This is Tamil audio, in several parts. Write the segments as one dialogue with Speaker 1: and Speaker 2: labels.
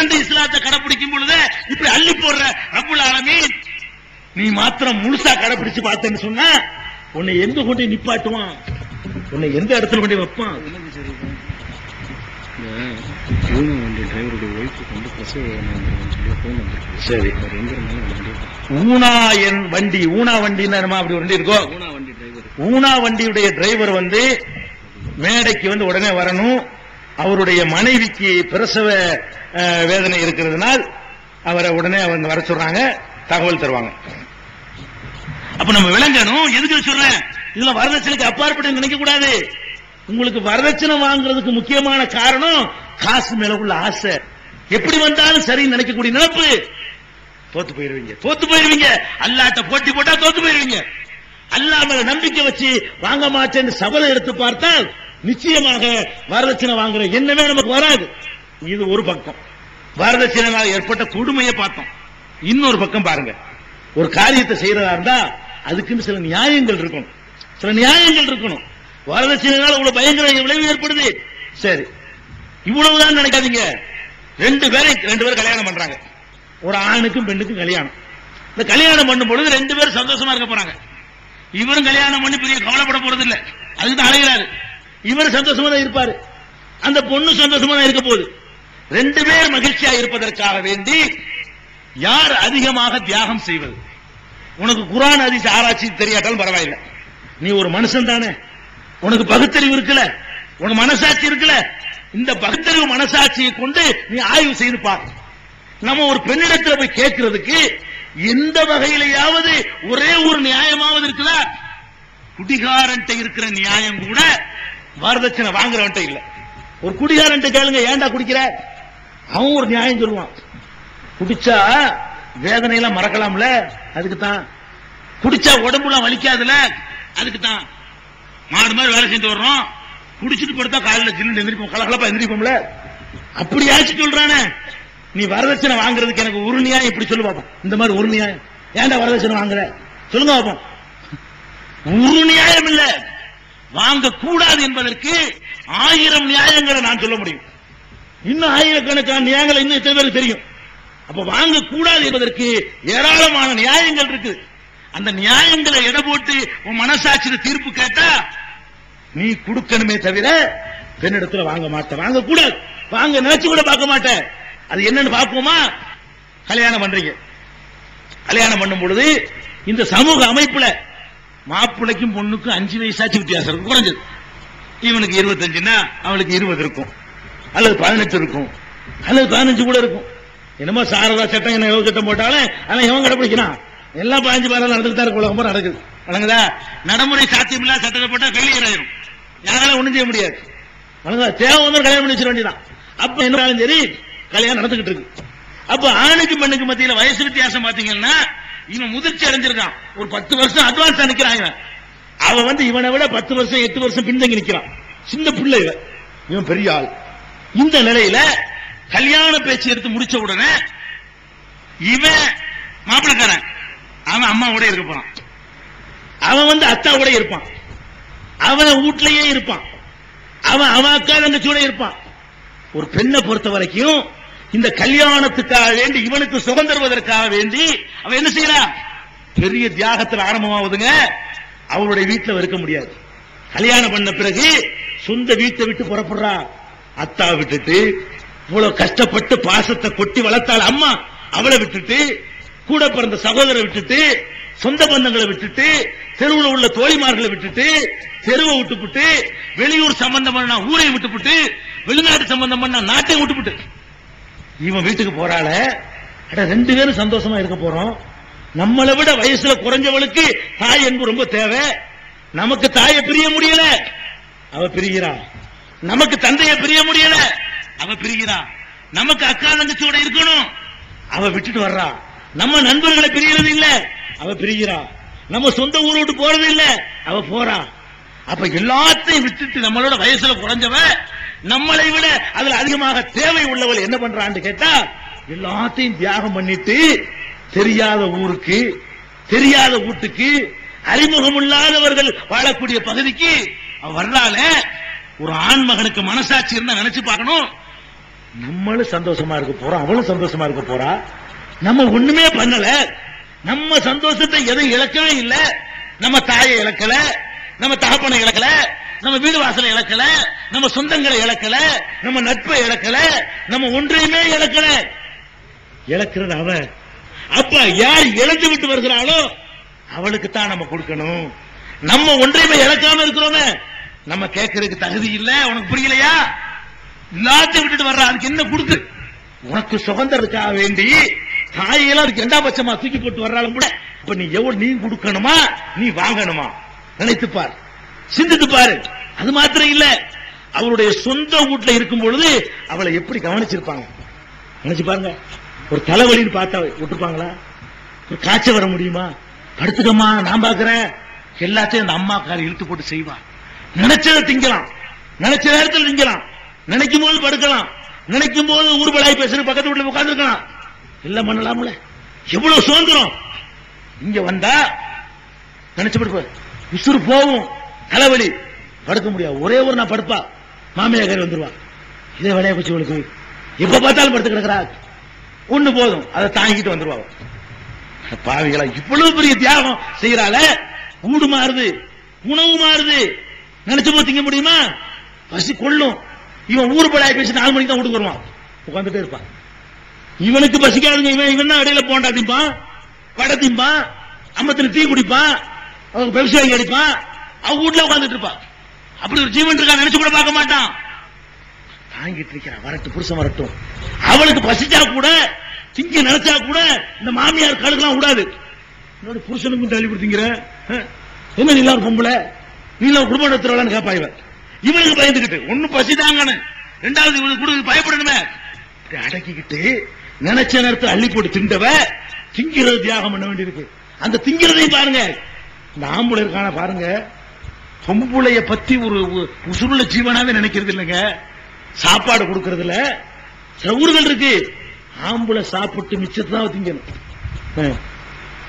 Speaker 1: 100% இஸ்லாத்தை கடைபிடிக்கும் பொழுது இப்படி அள்ளி போடுற ரப்புல் ஆலமீன், நீ மாத்திரம் முழுசா கடைபிடிச்சு பார்த்தேன்னு சொன்னா உன்னை எங்க கொண்டு நிப்பாட்டுவான், உன்னை எந்த இடத்துல கொண்டு வைப்பான். சரி, ஊனா வண்டி, ஊனா வண்டின்னா அப்படி வண்டி இருக்கும். ஊனா வண்டியுடைய டிரைவர் மேடைக்கு உடனே வரணும். அவருடைய மனைவிக்கு பிரசவ வேதனை இருக்கிறதுனால் அவரை உடனே வர சொல்றாங்க, தகவல் தருவாங்க. அப்ப நம்ம விளங்கணும். எதுக்கு சொல்றேன், இதுல வரதட்சணைக்கு அப்பாற்பட்டு நினைக்க கூடாது. உங்களுக்கு வரதட்சணை வாங்குறதுக்கு முக்கியமான காரணம் காசு மேல உள்ள ஆசை. எப்படி வந்தாலும் சரின்னு நினைக்கக்கூடிய நினைப்பு, தோத்து போயிருவீங்க. அல்லாட்ட போட்டி போட்டா தோத்து போயிருவீங்க. அல்லாஹ் மேல நம்பிக்கை வச்சு வாங்க மாட்டேன்னு சபலம் எடுத்து பார்த்தால் நிச்சயமாக வரதட்சணை வாங்குற எண்ணமே நமக்கு வராது. இது ஒரு பக்கம். வரதட்சணையால் ஏற்பட்ட கொடுமையை பார்த்தோம். இன்னொரு பக்கம் பாருங்க, ஒரு காரியத்தை செய்யறதா இருந்தா அதுக்குன்னு சில நியாயங்கள் இருக்கணும். வரதட்சணையால் இவ்வளவு பயங்கர விளைவு ஏற்படுது. சரி, இவ்வளவுதான் நினைக்காதீங்க. ரெண்டு பேரும் கல்யாணம் பண்றாங்க. ஒரு ஆணுக்கும் பெண்ணுக்கும் கல்யாணம். இந்த கல்யாணம் பண்ணும் பொழுது ரெண்டு பேரும் சந்தோஷமா இருக்க போறாங்க. இவரும் கல்யாணம் பண்ணி பெரிய கவலைப்பட போறது இல்ல, அதுதான் அழைகிறாரு. இவர் சந்தோஷமா தான் இருப்பாரு, அந்த பொண்ணு சந்தோஷமா தான் இருக்க போகுது. ரெண்டு பேர் மகிழ்ச்சியா இருப்பதற்காக வேண்டி யார் அதிகமாக தியாகம் செய்வது? உனக்கு குர்ஆன் ஹதீஸ் ஆராய்ச்சி தெரியாட்டாலும் பரவாயில்லை, நீ ஒரு மனுஷன் தானே, உனக்கு பகுத்தறிவு இருக்குல்ல, உனக்கு மனசாட்சி இருக்குல்ல, இந்த பகுத்தறிவு மனசாட்சியை கொண்டு நீ ஆய்வு செய்து பார். நம்ம ஒரு பெண்ணிடத்தில் போய் கேட்கிறதுக்கு எந்த வகையிலேயாவது ஒரே ஒரு நியாயமாவது இருக்குதா? குடிகாரன்ட்ட இருக்கிற நியாயம் கூட வரதட்சணை வாங்குறவன்ட்ட இல்ல. ஒரு குடிகாரன்ட்ட கேளுங்க, ஏன்டா குடிக்கிற, அவன் ஒரு நியாயம் சொல்லுவான். குடிச்சா வேதனையெல்லாம் மறக்கலாம்ல, அதுக்கு தான். குடிச்சா உடம்புலாம் வலிக்காதுல, அதுக்கு தான். மாடு மாதிரி வேலை செஞ்சு வர்றோம், குடிச்சிட்டு படுத்தா காலையில் ஜில்லு எந்திரிப்போம், கலகலப்பா எந்திரிப்போம்ல, அப்படியாச்சும் சொல்றானே. நீ வரதட்சணை வாங்குறதுக்கு எனக்கு ஒரு நியாயம் இப்படி சொல்லு பாப்போம். இந்த மாதிரி ஒரு நியாயம், ஏன்டா வரதட்சணை வாங்குற சொல்லுங்க பாப்போம். ஒரு நியாயம் இல்ல, வாங்க கூடாது என்பதற்கு 1000 நியாயங்களை நான் சொல்ல முடியும். இன்னும் ஆயிரக்கணக்கான நியாயங்கள் இன்னும் எத்தனை பேருக்கு தெரியும். அப்ப வாங்க கூடாது என்பதற்கு ஏராளமான நியாயங்கள் இருக்கு. அந்த நியாயங்களை எடை போட்டு உன் மனசாட்சியில தீர்ப்பு கேட்டா நீ கொடுக்கணுமே தவிர பெண்ணிடத்துல வாங்க மாட்ட, வாங்க கூடாது, வாங்க நினைச்சு கூட பார்க்க மாட்டேன். அது என்னன்னு பார்ப்போமா? கல்யாணம் பண்றீங்க, கல்யாணம் பண்ணும் பொழுது இந்த சமூக அமைப்புல மாப்பிள்ளைக்கும் பொண்ணுக்கும் 5 வயசாச்சு வித்தியாசம் இருக்கும், குறைஞ்சது. இவனுக்கு 25ன்னா அவளுக்கு 20 இருக்கும், அல்லது 18 இருக்கும், அல்லது 15 கூட இருக்கும். என்னமோ சாரதா சட்டம் என்ன எவ்வளவு சட்டம் போட்டாலும் ஆனா எவன் கடைபிடிக்கிறான்? எல்லாம் 15 பேரால் நடந்துட்டு தான் உலகம் போல நடக்குது. வழங்குதா? நடைமுறை சாத்தியம் இல்லாத சட்டத்தை போட்டா ஃபெயிலியர் ஆயிரும், யாரால ஒண்ணும் செய்ய முடியாது. வழங்குதா? தேவை வந்து கல்யாணம் பண்ணி வச்சிட வேண்டியதான். அப்ப என்ன சரி கல்யாணம் நடந்துகிட்டு இருக்கு. அப்ப ஆணுக்கு பெண்ணுக்கு மத்தியில வயசு வித்தியாசம் பாத்தீங்கன்னா இவன் முதிர்ச்சி அடைஞ்சிருக்கான், ஒரு 10 வருஷம் அட்வான்ஸா நிக்கிறான். அவன் இவனை விட 10 வருஷம் 8 வருஷம் பின்தங்கி நிக்கிறான். சின்ன பிள்ளை இவன் பெரிய ஆள். இந்த நிலையில கல்யாண பேச்சு எடுத்து முடிச்ச உடனே இவன் மாப்பிளக்காரன், அவன் அம்மாவோட இருக்க போறான், அவன் அத்தாவோட இருப்பான், அவன் வீட்லயே இருப்பான், அவன் அக்கா தங்கச்சியோட இருப்பான். ஒரு பெண்ணை பொறுத்த வரைக்கும் இந்த கல்யாணத்துக்காக வேண்டி இவனுக்கு சுகம் தருவதற்காக வேண்டி அவன் என்ன செய்யறான்? பெரிய தியாகத்தில் ஆரம்பமாவதுங்க. அவளுடைய வீட்டில் இருக்க முடியாது. கல்யாணம் பண்ண பிறகு சொந்த வீட்டை விட்டு புறப்படுறா. அத்தா விட்டுட்டு, இவ்வளவு கஷ்டப்பட்டு பாசத்தை கொட்டி வளர்த்தாள் அம்மா, அவளை விட்டுட்டு, கூட பிறந்த சகோதரரை விட்டுட்டு, சொந்த பந்தங்களை விட்டுட்டு, தெருவில் உள்ள தோழிமார்களை விட்டுட்டு, தெருவை விட்டுவிட்டு, வெளியூர் சம்பந்தம் பண்ணா ஊரை விட்டுவிட்டு, வெளிநாட்டு சம்பந்தம் பண்ணா நாட்டையும் விட்டுவிட்டு இவன் வீட்டுக்கு போறாள. 2 பேரும் சந்தோஷமா இருக்க போறோம். நம்மளை விட வயசுல குறைஞ்சவளுக்கு தாய் அன்பு ரொம்ப தேவை. நமக்கு தாயை பிரிய முடியல, அவ பிரிகிறா. நமக்கு தந்தையை பிரிய முடியல, அவ பிரிகிறா. நமக்கு அக்கா தங்கச்சியோட இருக்கணும், அவ விட்டுட்டு வர்றா. நம்ம நண்பர்களை பிரியறது இல்ல, அவ பிரிகிறா. நம்ம சொந்த ஊரை விட்டு போறது இல்ல, அவ போறா. அப்ப எல்லாத்தையும் விட்டுட்டு நம்மளோட வயசுல குறைஞ்சவ, நம்மளை விட அதுல அதிகமாக தேவை உள்ளவள் என்ன பண்றான்னு கேட்டா, எல்லாத்தையும் தியாகம் பண்ணிட்டு தெரியாத ஊருக்கு, தெரியாத வீட்டுக்கு, அறிமுகம் இல்லாதவர்கள் வாழக்கூடிய பகுதிக்கு அவ வர்றால. ஒரு ஆண் மகனுக்கு மனசாட்சி இருந்தா நினைச்சு பார்க்கணும். நம்மளும் சந்தோஷமா இருக்க போறோம், அவளும் சந்தோஷமா இருக்க போறா. நம்ம ஒண்ணுமே பண்ணல, நம்ம சந்தோஷத்தை எதையும் இழக்கவே இல்லை. நம்ம தாயை இழக்கல, நம்ம தகப்பனை இழக்கல, நம்ம வீடு வாசலை இழக்கல, நம்ம சொந்தங்களை இழக்கல, நம்ம நட்பை இழக்கல, நம்ம ஒன்றையுமே இழக்கல. இழக்கிறது அவ. அப்ப யார் இழந்து விட்டு வருகிறாளோ அவளுக்கு தான் நம்ம கொடுக்கணும். நம்ம ஒன்றையுமே இழக்காம இருக்கிறோமே, நம்ம கேட்கறதுக்கு தகுதி இல்ல. உனக்கு புரியலையா? எல்லாத்தையும் விட்டுட்டு வர்ற, அதுக்கு என்ன கொடுக்கு? உனக்கு சுதந்திரத்துக்காக வேண்டி தாயெல்லாம் அதுக்கு 2ஆம் பட்சமா தூக்கி போட்டு வர்றாலும் கூட இப்ப நீ எவ்வளவு நீ கொடுக்கணுமா நீ வாங்கணுமா நினைத்து பாரு, சிந்தித்து பாரு. அது மாத்திரம் இல்ல, அவருடைய சொந்த வீட்டுல இருக்கும் பொழுது அவளை எப்படி கவனிச்சிருப்பாங்க நினைச்சு பாருங்க. ஒரு தலைவலின்னு பார்த்தா விட்டுருப்பாங்களா? ஒரு காய்ச்சல் வர முடியுமா? படுத்துக்கம்மா நான் பாக்குறேன், எல்லாத்தையும் அந்த அம்மா காரை இழுத்து போட்டு செய்வா. நினைச்சதை திங்கலாம், நினைச்ச நேரத்தில் திங்கலாம், நினைக்கும் போது படுக்கலாம், நினைக்கும் போது ஊர்வலாய் பேசுற பக்கத்து வீட்டுல உட்கார்ந்து இருக்கலாம், எல்லாம் பண்ணலாம்ல. எவ்வளவு சுதந்திரம்! இங்க வந்தா நினைச்சு படுப்ப, உசுறு போகும், தலைவலி, படுக்க முடியாது. ஒரே ஒரு நான் படுப்பா, மாமியார் வந்துருவா, இதே வேலையை போச்சு இவளுக்கு, எப்ப பார்த்தாலும் படுத்து கிடக்குறா. ஒண்ணு போதும், அதை தாங்கிட்டு வந்துருவாங்க. பாவிகளா, இவ்வளவு பெரிய தியாகம் செய்யறால. ஊடு மாறுது, உணவு மாறுது, நினைச்சு போது திங்க முடியுமா? பசி கொள்ளும். இவன் ஊர்படாய் பேசி 4 மணிக்கு தான் வீட்டுக்கு வருவான், உட்காந்துட்டே இருப்பான். இவனுக்கு பசிக்காதுங்க, இவன் தான் இடையில போண்டா திம்பான், வடை திம்பான், அம்மத்துல டீ குடிப்பான், அவங்க பெப்சி வாங்கி அடிப்பான், அவங்க வீட்டுல உட்காந்துட்டு இருப்பான். அப்படி ஒரு ஜீவன் இருக்கா நினைச்சு கூட பார்க்க மாட்டான். தாங்கிட்டு இருக்கிறான், வரட்டும் புருஷன் வரட்டும். அவளுக்கு பசிச்சா கூட திங்க நினைச்சா கூட இந்த மாமியார் கழுக்கெல்லாம் விடாது. புருஷனுக்கும் தள்ளி கொடுத்தீங்கிற என்ன, நீ ஒரு பொம்பளை, நீ குடும்பம் நடத்துறவளான்னு கேட்பா. இவனுக்கு பயந்துகிட்டு ஒண்ணு பசிதாங்கன்னு, 2வது இவனுக்கு பயப்படணுமே, அடக்கிக்கிட்டு நினைச்ச நேரத்தில் அள்ளி போட்டு திண்டவ திங்கிறது தியாகம் பண்ண வேண்டியிருக்கு. அந்த திங்கிறதையும் பாருங்க. இந்த ஆம்பளை இருக்கான பாருங்க, பொம்புளைய பத்தி ஒரு உசுருள்ள ஜீவனாவே நினைக்கிறது இல்லைங்க. சாப்பாடு கொடுக்கறதுல சில ஊர்கள் இருக்கு, ஆம்பளை சாப்பிட்டு மிச்சத்தை தான் திங்கணும்,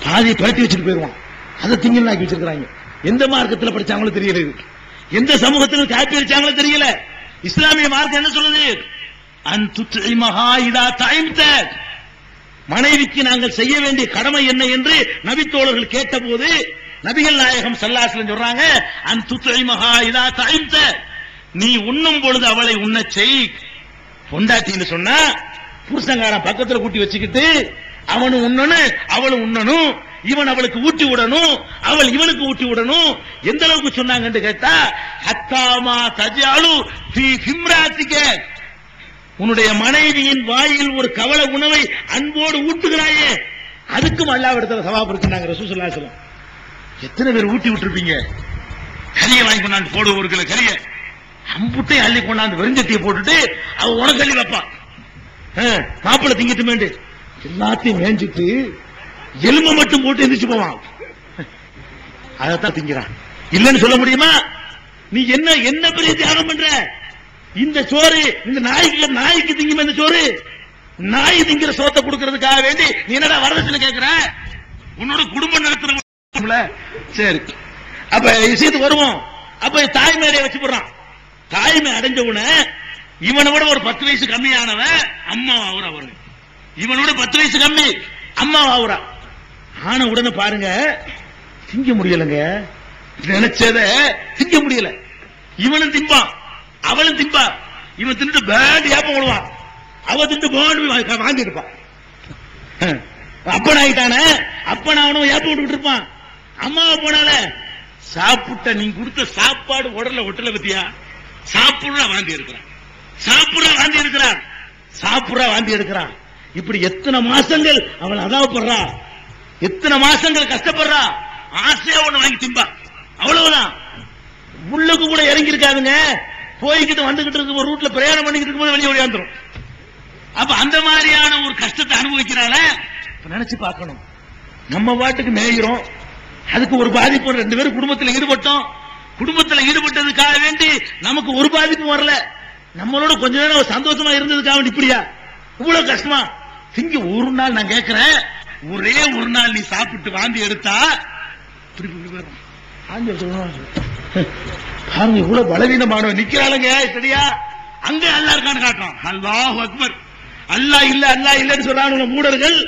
Speaker 1: பாதியை பரட்டி வச்சுட்டு போயிருவான், அதை திங்கணும் ஆக்கி வச்சிருக்காங்க. எந்த மார்க்கத்தில் படிச்சாங்களோ தெரியல, எந்த சமூகத்தில் காப்பி அடிச்சாங்களோ தெரியல. இஸ்லாமிய மார்க்கம் என்ன சொல்லுது? மனைவிக்கு நாங்கள் செய்ய வேண்டிய கடமை என்ன என்று நபித்தோழர்கள் கேட்ட போது நபிகள் நாயகம் ஸல்லல்லாஹு அலைஹி வஸல்லம் சொல்றாங்க, அன்துத்இமஹா இதா தஇம்த, நீ உண்ணும் பொழுது அவளை உண்ண செய். பொண்டாட்டின்னு சொன்னா புருஷங்காரன் பக்கத்துல கூட்டி வச்சுக்கிட்டு அவனும் உண்ணணும் அவளும் உண்ணணும், இவன் அவளுக்கு ஊட்டி விடணும், அவள் இவனுக்கு ஊட்டி விடணும். எந்த அளவுக்கு சொன்னாங்கன்னு கேட்டா, ஹத்தாமா தஜாலு ஃபீ ஃபிம்ராத்திக, உன்னுடைய மனைவியின் வாயில் ஒரு கவள உணவை அன்போடு ஊட்டுகிறாயே, அதுக்கும் அல்லாஹ்விடத்தில் சவாப் இருக்குன்னாங்க ரசூல் ஸல்லல்லாஹு அலைஹி வஸல்லம். எத்தனை பேர் ஊட்டி விட்டுருப்பீங்க? கறியை வாங்கி கொண்டாந்து போடு, ஒரு கிலோ கறியை அம்புட்டை அள்ளி கொண்டாந்து வெறிஞ்சட்டியை போட்டுட்டு அவ உனக்கு அள்ளி வைப்பான், மாப்பிள்ளை திங்கிட்டு எல்லாத்தையும் மேஞ்சிட்டு எலும்பை மட்டும் போட்டு எந்திரிச்சு போவான். அதைத்தான் திங்கிறான். இல்லன்னு சொல்ல முடியுமா? நீ என்ன என்ன பெரிய தியாகம் பண்ற? இந்த சோறு இந்த நாய்க்கு திங்குமே, இந்த சோறு நாய் திங்கிற சோத்தை கொடுக்கறதுக்காக வேண்டி நீ என்னடா வரதட்சணை கேட்கிற? உன்னோட குடும்பம் நடத்துற சரி. அப்ப விஷயத்துக்கு வருவோம். அப்ப தாய்மையை வச்சு போடுறான். தாய்மை அடைஞ்ச உடனே இவனை விட ஒரு 10 வயசு கம்மியானவன் அம்மா ஆகுறா. அவரு இவனோட 10 வயசு கம்மி, அம்மா ஆகுறா. ஆன உடனே பாருங்க, திங்க முடியலங்க, நினைச்சத திங்க முடியல. இவனும் திம்பான், அவளும் திம்பா. இவன் தின்னு பேண்ட் ஏப்பம் விடுவான், அவ தின்னு பேண்ட் வாங்கி இருப்பான். அப்பன் ஆகிட்டானே, அப்பன் அவனும் ஏப்பம் விட்டு இருப்பான். அம்மாவை போனால சாப்பிட்ட நீ கொடுத்த சாப்பாடு உடல்ல ஒட்டல பத்தியா, சாப்பிடுற வாந்தி எடுக்கிறான், சாப்பிடுற வாந்தி எடுக்கிறான், சாப்பிடுற வாந்தி எடுக்கிறான். இப்படி எத்தனை மாசங்கள் அவள் அதாவப்படுறா, எத்தனை மாசங்கள் கஷ்டப்படுறா. ஆசையா ஒண்ணு வாங்கி திம்பா, அவ்வளவுதான். உள்ளுக்கு கூட இறங்கி இருக்காதுங்க. போய்கிட்டு வந்துகிட்டு இருக்கு, ஒரு ரூட்ல பிரயாணம் பண்ணிக்கிட்டு இருக்கும்போது வெளியே ஓடியாந்துரும். அப்ப அந்த மாதிரியான ஒரு கஷ்டத்தை அனுபவிக்கிறால நினைச்சு பார்க்கணும். நம்ம பாட்டுக்கு மேயிறோம், அதுக்கு ஒரு பாதிப்பு. 2 பேரும் குடும்பத்தில் ஈடுபட்டோம், குடும்பத்தில் ஈடுபட்டதுக்காக வேண்டி நமக்கு ஒரு பாதிப்பு வரல. நம்மளோட கொஞ்ச நேரம் சந்தோஷமா இருந்ததுக்காக வேண்டி இப்படியா இவ்வளவு கஷ்டமா? திங்க ஒரு நாள் நான் கேட்கிறேன், ஒரே ஒரு நாள் நீ சாப்பிட்டு வாந்தி எடுத்தா பாருங்க, இவ்வளவு பலவீனமானவன் நிக்கிறாளுங்க. சரியா? அங்க அல்லாஹ் இருக்கான்னு காட்டுறான். அல்லாஹ் அக்பர். அல்லாஹ் இல்ல அல்லாஹ் இல்லன்னு சொல்றாங்க மூடர்கள்.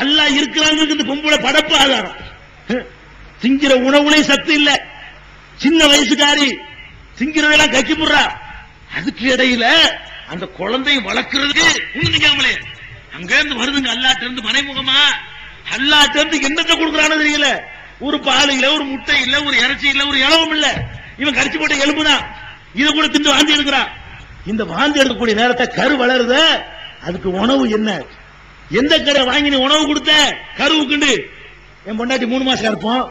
Speaker 1: அல்லாஹ் இருக்கிறாங்க இந்த பொம்பளை படப்பு ஆதாரம். திங்கிற உணவுலையும் சத்து இல்ல, சின்ன வயசுக்காரி திங்கிறதெல்லாம் கக்கி போடுறா. அதுக்கு இடையில அந்த குழந்தையை வளர்க்கறதுக்கு உண்மையாமலே அங்க இருந்து வருதுங்க. அல்லாட்ட இருந்து மறைமுகமா அல்லாட்ட இருந்து என்னத்தை கொடுக்குறான்னு தெரியல. ஒரு பால் இல்ல, ஒரு முட்டை இல்ல, ஒரு இறைச்சி இல்ல, ஒரு இளவும் இல்ல. இவன் கடிச்சு போட்ட எலும்புதான். இதை கூட திண்டு வாந்தி எடுக்கிறான். இந்த வாந்தி எடுக்கக்கூடிய நேரத்தை கரு வளருத, அதுக்கு உணவு என்ன? எந்த கரை வாங்கி நீ உணவு கொடுத்த கருவுக்குண்டு? என் பொண்டாட்டி 3 மாசம் இருப்போம்,